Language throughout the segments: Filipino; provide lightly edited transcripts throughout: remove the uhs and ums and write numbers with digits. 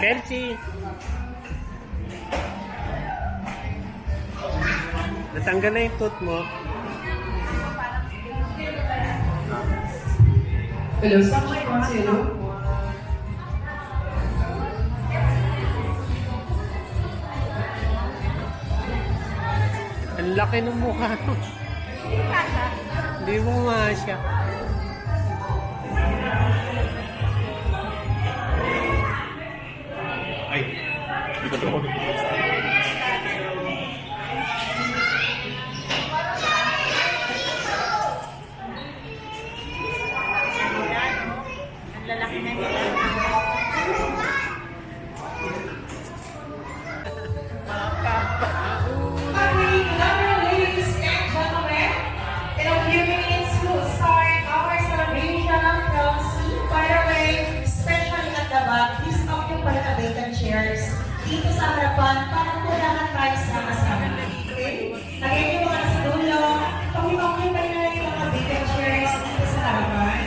Elsie! Natanggal na yung tooth mo. Hello, someone wants hello? Ang laki ng mukha mo. Hindi mo masya. Ay, di ba ito? Ang lalaki na nila. Ladies and gentlemen, in a few minutes we'll start our celebration of Kelsey. By the way, especially at the back, please occupy the vacant chairs dito sa harapan para po lahat tayo sama-sama. Okay? Again, yung mga nasa dulo, pag-occupy na yung mga vacant chairs dito sa harapan.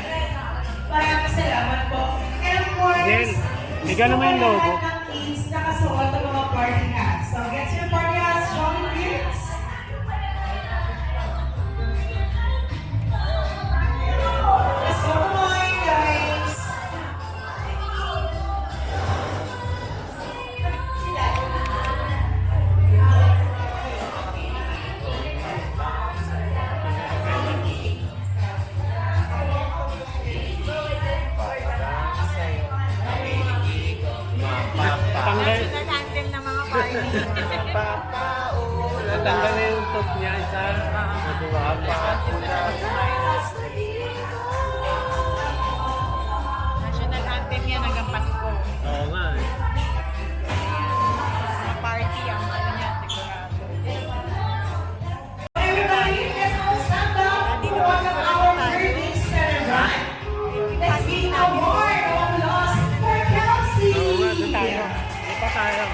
Maraming salamat po. And of course, Jen, bigyan naman yung logo. lahat ng kids nakasuot ng mga party hats. So, get your party hats, Johnny Kids. Let's go, come on, guys. Natanggal, Nalandem ng mga party. natanggal na yung tooth niya. Isa. National anthem yan hanggang Pasko. Oo nga eh. Mga party ang ano niya, sigurado. Everybody, let's all stand up to welcome our birthday celebrant. Let's give a warm applause for Kelsey. Oo nga, doon tayo. Doon pa tayo.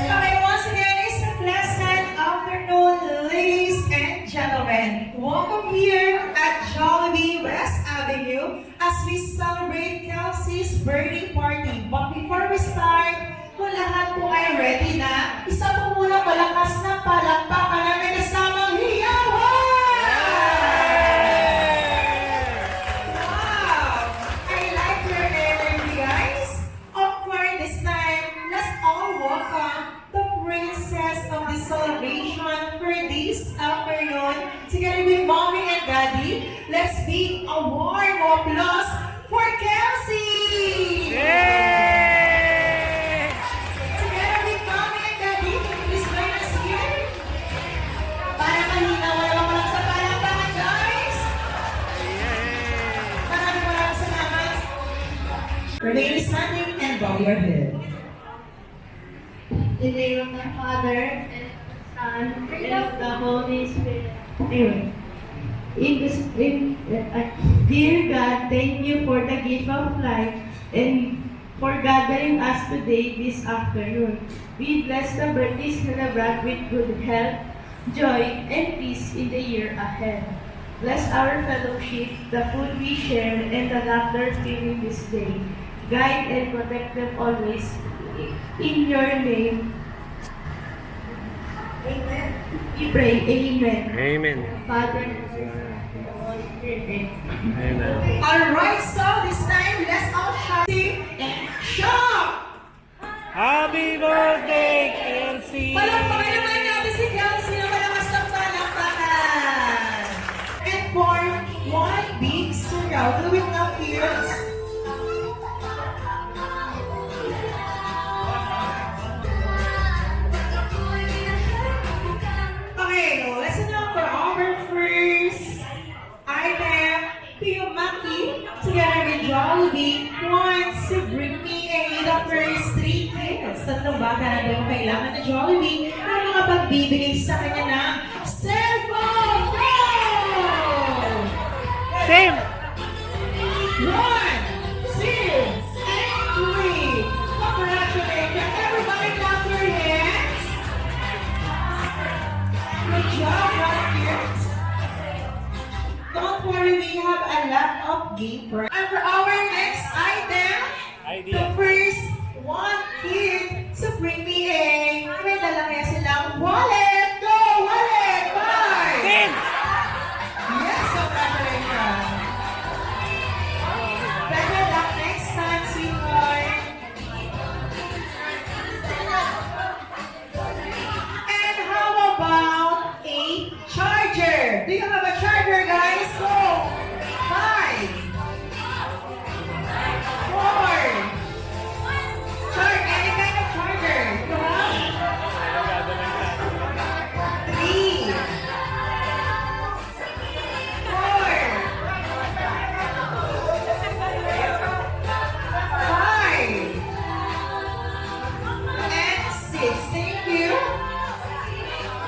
Okay, once again, it's a pleasant afternoon, ladies and gentlemen. Welcome here at Jollibee West Avenue as we celebrate Kelsey's birthday party. But before we start, kung lahat po ay ready na, isa po muna malakas na palakpakan namin kasamang hiyawan! Wow! I like your energy, guys. Of course, this time, let's all welcome the princess of the celebration for this afternoon. Together with mommy and daddy, let's give a warm applause for Kelsey! Yay! Together with mommy and daddy, please join us here. Para malinaw, wala sa palakpakan, guys. Maraming salamat. Remain standing and bow your head. In the name of the Father, and Son, and of the Holy Spirit. Amen. Dear God, thank you for the gift of life and for gathering us today this afternoon. We bless the birthday celebrant with good health, joy, and peace in the year ahead. Bless our fellowship, the food we share, and the laughter during this day. Guide and protect them always. In your name, Amen. we pray. Amen. Amen. Father, Holy Spirit. Amen. Alright, so this time, let's all shout and shout! Happy birthday, Elsie! Palakpakan naman natin si Kelsey na malakas ng palakpakan! And for one big surround, do we now hear? Okay, listen up for our first item. Pio Maki, together with Jollibee, wants to bring me the first 3 kids. Tatlong bata na daw kailangan na Jollibee ng mga pagbibigay sa kanya ng cellphone. Go! Same! 1, 2, and 3. Congratulations. Everybody clap your hands. Good job right here. The first one kid to bring me a may dala kaya silang wallet. Go, wallet! Bye! Yes, congratulations. Better luck next time, sweetheart. And how about a charger? Do you have a charger, guys? Go! 5, 4. Charge, any kind of charger. You have 3, 4, 5, and 6. Thank you.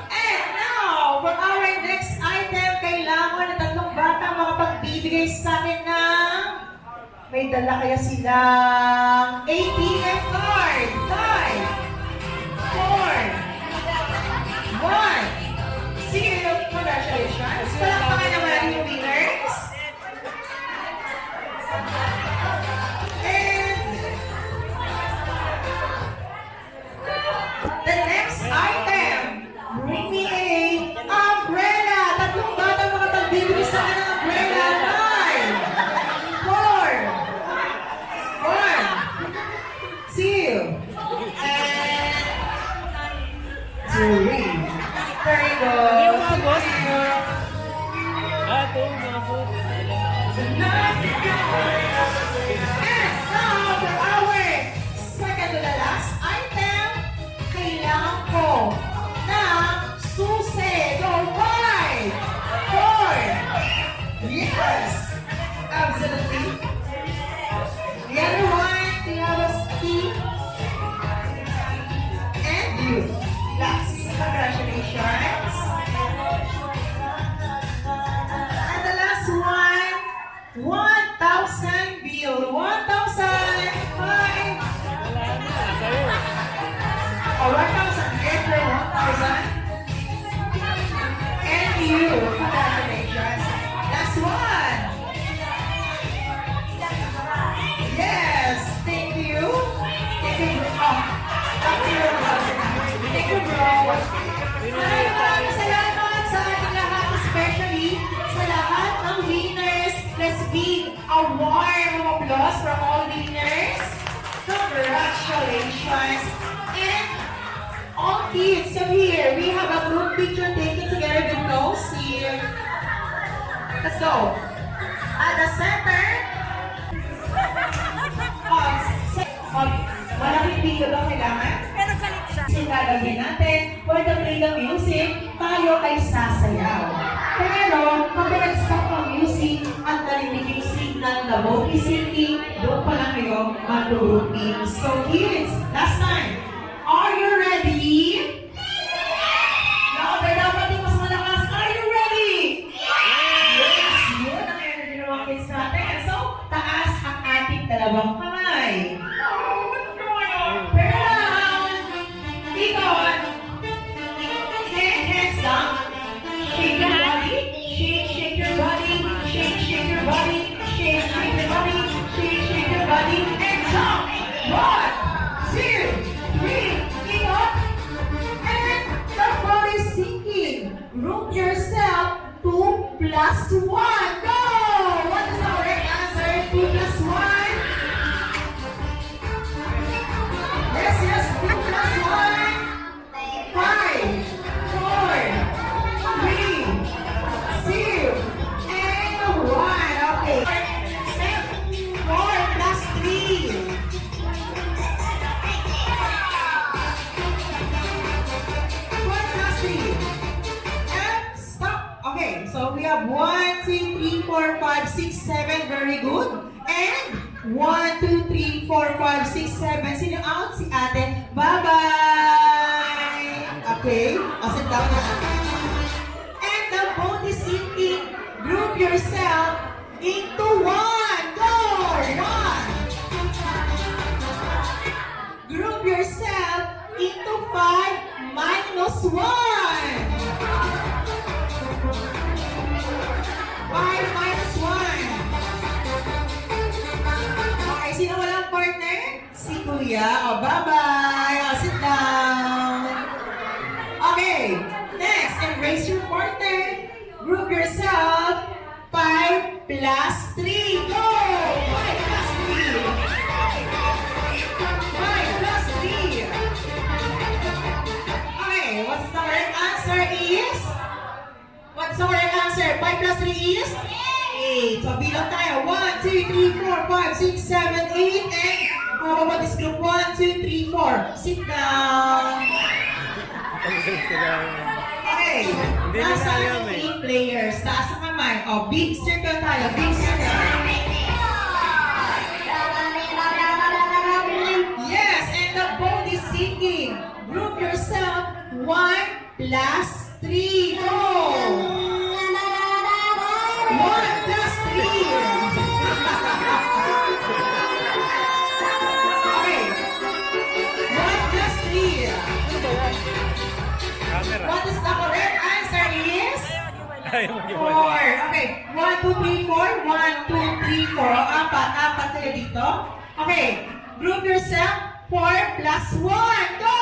And now, for our next item, kailangan na tatlong bata makapagbibigay sa akin ng may dala kaya silang ATM card. 5, 4, 1. Sige, congratulations. Palakpakan naman natin yung winners. And the next item, bring me a umbrella. Tatlong bata makapagbibigay sa akin ng umbrella. 5, 4, 1, 2, and 3. Very good. Yung mga boss mo. Ito, mga boss. And now, for our second to the last item, kailangan ko ng susi. Go, 5, 4. Yes! Absolutely. The other one, we have a stick. And you. Last. Congratulations. And the last one, 1,000 bill. 1,000. 5. Or 1,000. Get your 1,000. And you. Congratulations. Last one. Yes. Thank you. Thank you. Oh. Thank you. Thank you, bro. Maraming salamat sa ating lahat, especially sa lahat ng winners. Let's give a warm applause for all winners. Congratulations. And all kids, come here. We have a group picture taken together with those here. Let's go. At the center. Malaking video daw kailangan. Pero galit siya. So, gagawin natin, for the play the music, tayo ay sasayaw. Pero, pag nag-stop ang music at narinig yung signal na bogey singing, doon pa lang kayo mag-grouping. So, kids, last time, are you ready? Louder dapat yung mas malakas. Are you ready? Yes! Yun ang energy ng mga kids natin. So, taas ang ating dalawang kamay. Hands down. Shake your body. Shake your body. Shake your body. Shake your body. Shake your body. And jump. 1, 2, 3. Ingat. And the body is sinking. Group yourself. 2 plus 1. Go! What is our answer? 2 plus 1. Yes, 2 plus 1. 5, 4, 3, 2, and 1. Okay. 4 plus 3. 4 plus 3. And stop. Okay, so we have 1, 2, 3, 4, 5, 6, 7. Very good. And 1, 2, 3, 4, 5, 6, 7. Sino out? Si ate. Bye-bye! Okay? Sit down na. And the boat is sinking. Group yourself into 1. Go! 1. Group yourself into 5 minus 1. 5 minus 1. Okay, sino walang partner? Si Kuya. Oh, bye-bye. Oh, sit down. Okay. Next, embrace your partner. Group yourself. 5 plus 3. Go! 5 plus 3. 5 plus 3. Okay, what's the correct answer is? What's the correct answer? 5 plus 3 is? 8. So, bilang tayo. 1, 2, 3, 4, 5, 6, 7, 8, and how about this group? 1, 2, 3, 4. Sit down. Okay. Hindi nila Nasa alam ang eh. 8 players. Taas ang kamay. O, big circle tayo. Big circle. Yes, and the boat is singing. Group yourself. 1 plus 3. Go! 1 plus 3. Okay. 1 plus 3. Camera. What is the correct answer is? Ayaw mag-iwala. 4. Okay. 1, 2, 3, 4. 1, 2, 3, 4. O, apat kayo dito. Okay. Group yourself. 4 plus 1. Go! O,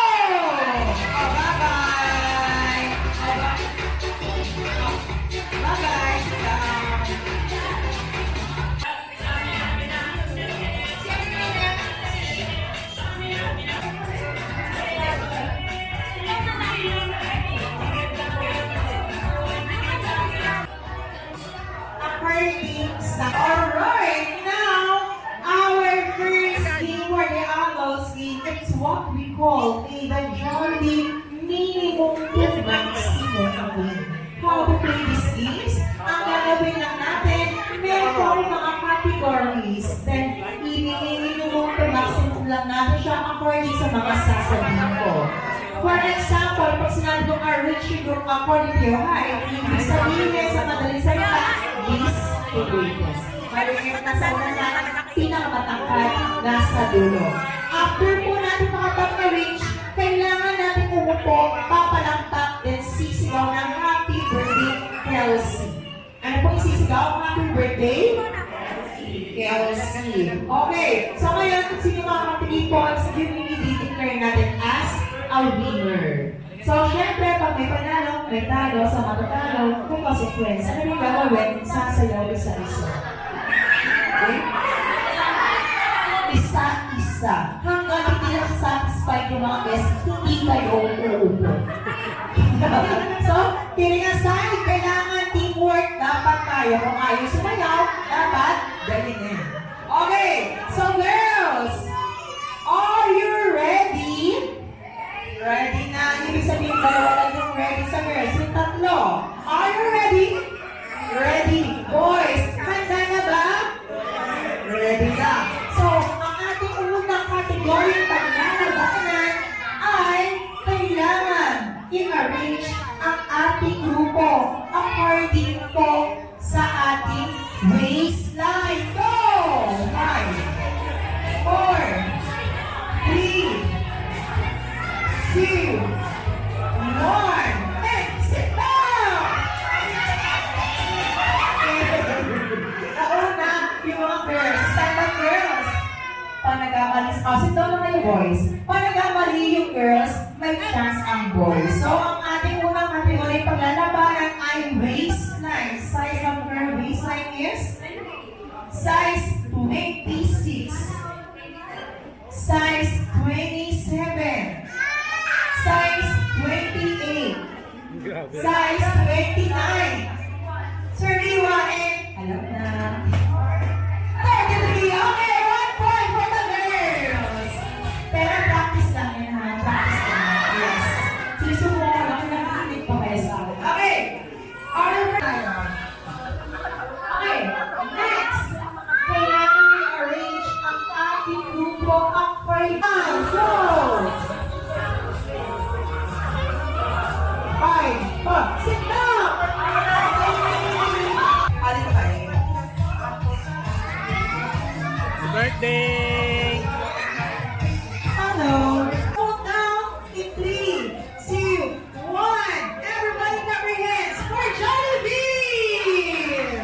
bye-bye. Bye-bye. Sit down. Alright, now our first game for the adults game, it's what we call the Jolly Minimum to Maximum game. How to play this games? Ang gagawin lang natin, meron mga categories. Then, i-minimum to maximum lang natin siya according sa mga sasabihin ko. For example, pag sinabi kong reach your group according to your height, ibig sabihin sa madaling salita, this to greatness. Maliit na sa una, pinakamatangkad, nasa dulo. After po natin makapag-reach, kailangan natin umupo, papalampak, then sisigaw ng happy birthday, Kelsey. Ano po yung sisigaw? Happy birthday? Kelsey. Okay, so ngayon, kung sino mga 3 points, yun yung i-declare natin as a winner. So, syempre, pag may panalo, may talo, sa matatalo, may consequence. Ano yung gagawin? Sasayaw isa-isa. Okay? Isa-isa. Hanggang hindi na satisfied yung mga guests, hindi kayo uupo. So, kidding aside, kailangan teamwork. Dapat tayo. Kung ayaw sumayaw, dapat galingan. Okay, so girls, are you ready? Ready na. Ibig sabihin, dalawa lang yung ready sa girls. Yung tatlo. Are you ready? Ready. Boys, handa na ba? Ready na. So, ang ating unang kategory paglalabanan ay kailangan i-arrange ang ating grupo according po sa ating waistline. Go! 5, 4, 3, 2, 1, and sit down! Nauna, yung mga girls, stand up girls. Pag nagkamali, sit down na kayo boys. Pag nagkamali yung girls, may chance ang boys. So, ang ating unang kategory paglalabanan ay waistline. Size of her waistline is size 26, size 27, size 28, Grabe. size 29, 31, and alam na, 33. Okay, 1 point for the girls. Pero practice lang yan ha, practice lang. Yes. Sinusubukan lang, nakakinig pa kayo sa akin. Okay, order tayo. Okay, next. Kailangan i-arrange ang ating grupo according to go! 5, 4, sit down! Alin ka tayo? Happy birthday! Hello! Hold down in 3, 2, 1. Everybody clap your hands for Jollibee!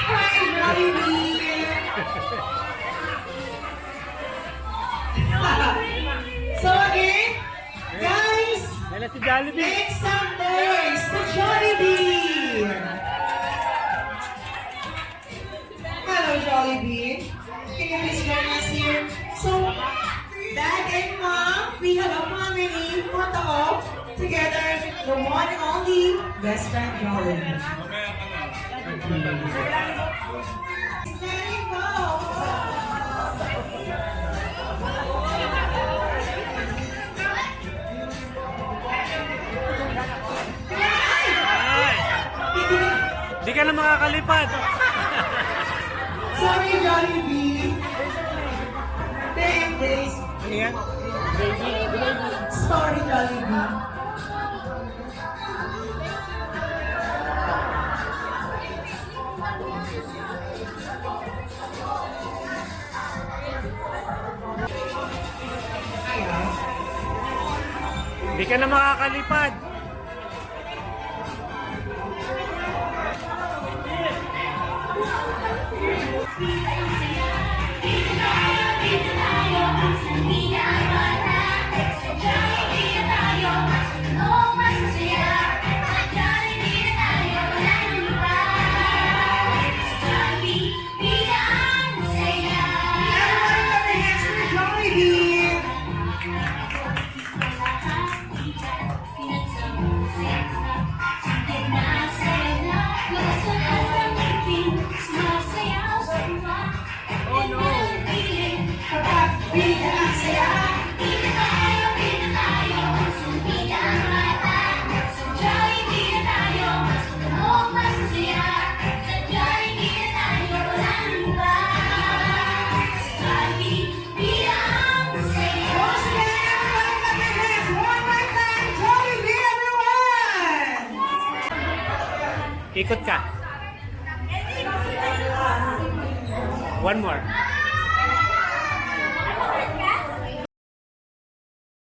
Hi, Jollibee! na si Jollibee. Make some noise to Jollibee! Hello, Jollibee. Can you please join us here? So, Dad and Mom, we have a family photo of together the one and only best friend Jollibee. Let it go! Ay! Di ka na makakalipad. Sorry, Jollibee. Thank days. Ano yan? Sorry, Jollibee. Di ka na makakalipad. Everyone clap your hands for Jollibee. Kapag bida ang saya. Once again, everyone clap your hands one more time. Jollibee, everyone! Ikot ka. One more.